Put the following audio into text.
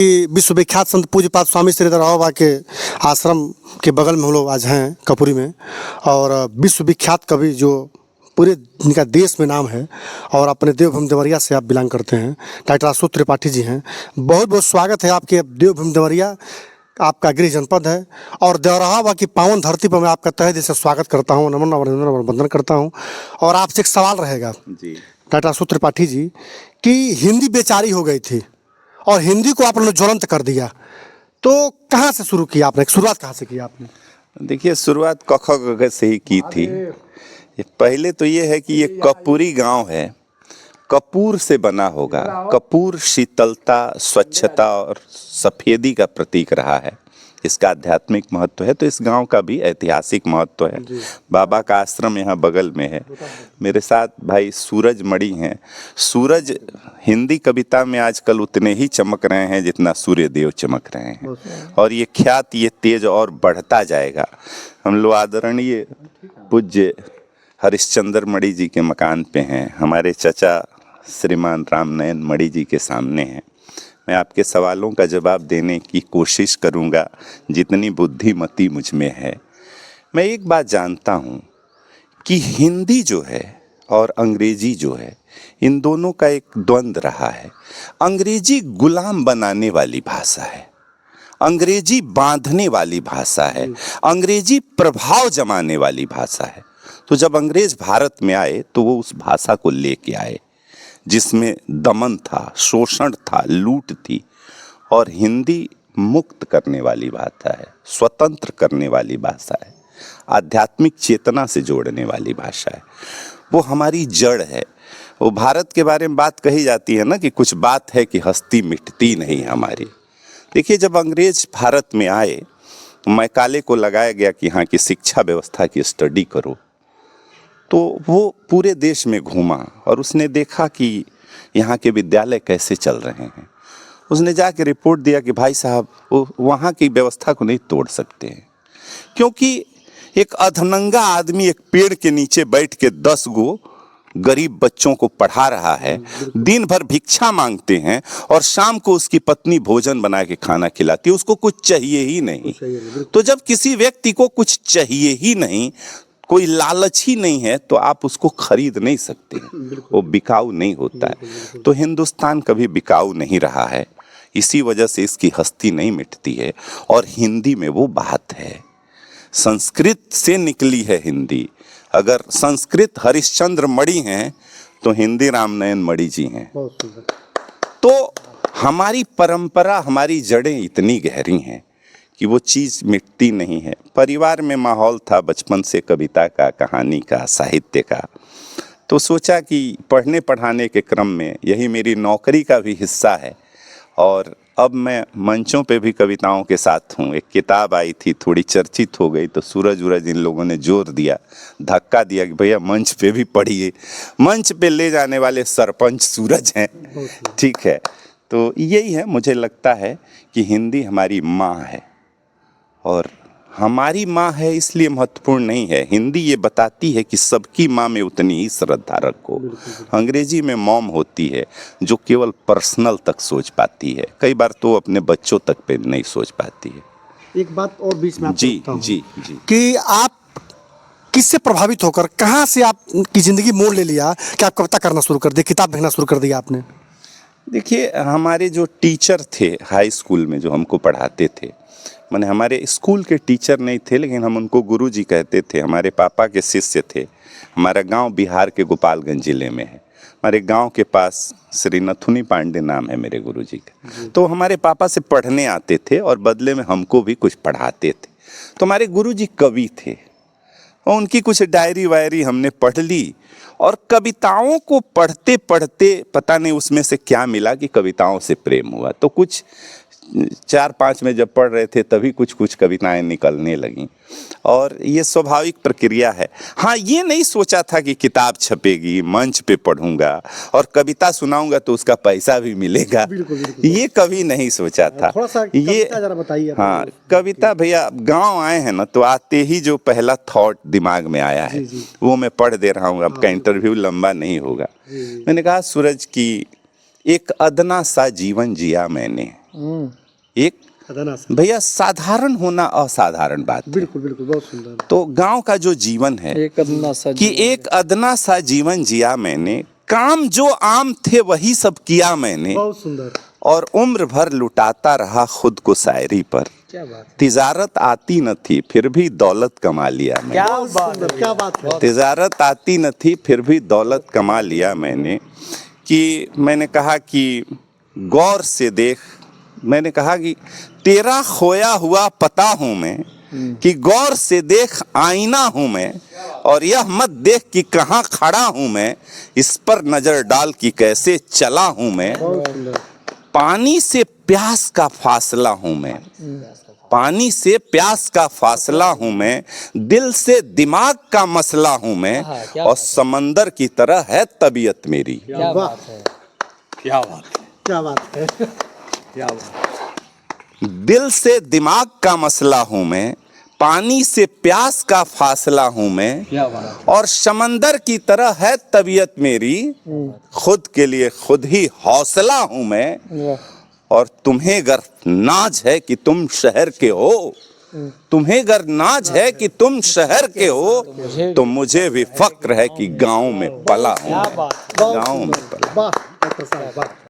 विश्वविख्यात संत पूज्यपाद स्वामी श्री राव बाबा के आश्रम के बगल में हम लोग आज हैं कपूरी में। और विश्वविख्यात कवि जो पूरे इनका देश में नाम है और अपने देवभूमि देवरिया से आप बिलोंग करते हैं, डॉक्टर अशोक त्रिपाठी जी हैं। बहुत बहुत स्वागत है आपके देवभूमि देवरिया, आपका गृह जनपद है और देवराहा की पावन धरती पर मैं आपका तहे दिल से स्वागत करता हूँ, नमन और वंदन करता हूँ। और आपसे एक सवाल रहेगा जी डॉक्टर अशोक त्रिपाठी जी कि हिंदी बेचारी हो गई थी और हिंदी को आपने ज्वलंत कर दिया, तो कहाँ से शुरू किया आपने, शुरुआत कहाँ से की आपने? देखिए, शुरुआत क ख ग घ से ही की थी। पहले तो ये है कि ये कपूरी गांव है, कपूर से बना होगा। कपूर शीतलता, स्वच्छता और सफेदी का प्रतीक रहा है। इसका आध्यात्मिक महत्व है, तो इस गांव का भी ऐतिहासिक महत्व है। बाबा का आश्रम यहाँ बगल में है। मेरे साथ भाई सूरज मणि हैं। सूरज हिंदी कविता में आजकल उतने ही चमक रहे हैं जितना सूर्य देव चमक रहे हैं, और ये ख्यात, ये तेज और बढ़ता जाएगा। हम लोग आदरणीय पूज्य हरिश्चंद्र मणि जी के मकान पे हैं। हमारे चचा श्रीमान रामनयन मणि जी के सामने हैं। मैं आपके सवालों का जवाब देने की कोशिश करूंगा जितनी बुद्धिमती मुझ में है। मैं एक बात जानता हूँ कि हिंदी जो है और अंग्रेजी जो है, इन दोनों का एक द्वंद्व रहा है। अंग्रेजी गुलाम बनाने वाली भाषा है, अंग्रेजी बांधने वाली भाषा है, अंग्रेजी प्रभाव जमाने वाली भाषा है। तो जब अंग्रेज भारत में आए तो वो उस भाषा को लेके आए जिसमें दमन था, शोषण था, लूट थी। और हिंदी मुक्त करने वाली भाषा है, स्वतंत्र करने वाली भाषा है, आध्यात्मिक चेतना से जोड़ने वाली भाषा है। वो हमारी जड़ है। वो भारत के बारे में बात कही जाती है ना कि कुछ बात है कि हस्ती मिटती नहीं हमारी। देखिए, जब अंग्रेज भारत में आए, मैकाले को लगाया गया कि यहाँ की शिक्षा व्यवस्था की स्टडी करो, तो वो पूरे देश में घूमा और उसने देखा कि यहाँ के विद्यालय कैसे चल रहे हैं। उसने जाके रिपोर्ट दिया कि भाई साहब, वो वहाँ की व्यवस्था को नहीं तोड़ सकते हैं, क्योंकि एक अधनंगा आदमी एक पेड़ के नीचे बैठ के 10 गो गरीब बच्चों को पढ़ा रहा है, दिन भर भिक्षा मांगते हैं और शाम को उसकी पत्नी भोजन बना के खाना खिलाती है। उसको कुछ चाहिए ही नहीं। तो जब किसी व्यक्ति को कुछ चाहिए ही नहीं, कोई लालच ही नहीं है, तो आप उसको खरीद नहीं सकते, वो बिकाऊ नहीं होता है। तो हिंदुस्तान कभी बिकाऊ नहीं रहा है, इसी वजह से इसकी हस्ती नहीं मिटती है। और हिंदी में वो बात है, संस्कृत से निकली है हिंदी। अगर संस्कृत हरिश्चंद्र मणि हैं तो हिंदी रामनयन मणि जी हैं। तो हमारी परंपरा, हमारी जड़ें इतनी गहरी हैं कि वो चीज़ मिटती नहीं है। परिवार में माहौल था बचपन से कविता का, कहानी का, साहित्य का। तो सोचा कि पढ़ने पढ़ाने के क्रम में यही मेरी नौकरी का भी हिस्सा है। और अब मैं मंचों पे भी कविताओं के साथ हूँ। एक किताब आई थी, थोड़ी चर्चित हो गई, तो सूरज उरज इन लोगों ने जोर दिया, धक्का दिया कि भैया मंच पे भी पढ़िए। मंच पे ले जाने वाले सरपंच सूरज हैं, ठीक है। तो यही है, मुझे लगता है कि हिंदी हमारी माँ है, और हमारी माँ है इसलिए महत्वपूर्ण नहीं है। हिंदी ये बताती है कि सबकी माँ में उतनी ही श्रद्धा रखो। अंग्रेजी में मॉम होती है जो केवल पर्सनल तक सोच पाती है, कई बार तो अपने बच्चों तक पे नहीं सोच पाती है। एक बात और बीच में आपको जी बताता हूं जी जी कि आप किससे प्रभावित होकर, कहाँ से आपकी जिंदगी मोड़ ले लिया कि आप कविता करना शुरू कर दिया, किताब लिखना शुरू कर दिया आपने? देखिए, हमारे जो टीचर थे हाई स्कूल में, जो हमको पढ़ाते थे, माने हमारे स्कूल के टीचर नहीं थे लेकिन हम उनको गुरुजी कहते थे। हमारे पापा के शिष्य थे। हमारा गांव बिहार के गोपालगंज जिले में है। हमारे गांव के पास श्री नथुनी पांडे नाम है मेरे गुरुजी का। तो हमारे पापा से पढ़ने आते थे और बदले में हमको भी कुछ पढ़ाते थे। तो हमारे गुरुजी कवि थे और उनकी कुछ डायरी वायरी हमने पढ़ ली, और कविताओं को पढ़ते पढ़ते पता नहीं उसमें से क्या मिला कि कविताओं से प्रेम हुआ। तो कुछ 4-5 में जब पढ़ रहे थे तभी कुछ कुछ कविताएं निकलने लगीं, और ये स्वाभाविक प्रक्रिया है। हाँ, ये नहीं सोचा था कि किताब छपेगी, मंच पे पढ़ूंगा और कविता सुनाऊंगा तो उसका पैसा भी मिलेगा। ये कभी नहीं सोचा था। ये जरा बताइए। हाँ, कविता भैया, गांव आए हैं ना, तो आते ही जो पहला थॉट दिमाग में आया है वो मैं पढ़ दे रहा हूँ। आपका इंटरव्यू लंबा नहीं होगा। मैंने कहा, सूरज की एक अदना सा जीवन जिया मैंने, एक अदना सा। भैया साधारण होना असाधारण बात है। बिल्कुल बिल्कुल, बहुत सुंदर। तो गांव का जो जीवन है एक अदना सा कि एक अदना सा जीवन जिया मैंने, काम जो आम थे वही सब किया मैंने, बहुत सुंदर। और उम्र भर लुटाता रहा खुद को शायरी पर। क्या बात है, तिजारत आती न थी फिर भी दौलत कमा लिया मैंने। क्या बहुत बात सुंदर, क्या बात है। तिजारत आती न थी फिर भी दौलत कमा लिया मैंने। कि मैंने कहा कि गौर से देख, मैंने कहा कि तेरा खोया हुआ पता हूं मैं, कि गौर से देख आईना हूं मैं, और यह मत देख कि कहाँ खड़ा हूं मैं, इस पर नजर डाल कि कैसे चला हूं मैं। बहुत सुंदर। पानी से प्यास का फासला हूं मैं, पानी से प्यास का फासला हूं मैं, दिल से दिमाग का मसला हूं मैं, हाँ, क्या और बात है। समंदर की तरह है तबीयत मेरी। क्या वाह। बात है, क्या बात है, क्या बात है। क्या बात है। दिल से दिमाग का मसला हूं मैं, पानी से प्यास का फासला हूं मैं, क्या बात और समंदर की तरह है तबीयत मेरी। खुद के लिए खुद ही हौसला हूं मैं, है। वाह, और तुम्हें गर नाज है कि तुम शहर के हो, तुम्हें गर नाज है कि तुम शहर के हो, तो मुझे भी फक्र है कि गांव में पला हूं। क्या बात है। गांव में पला। वाह डॉक्टर साहब, वाह।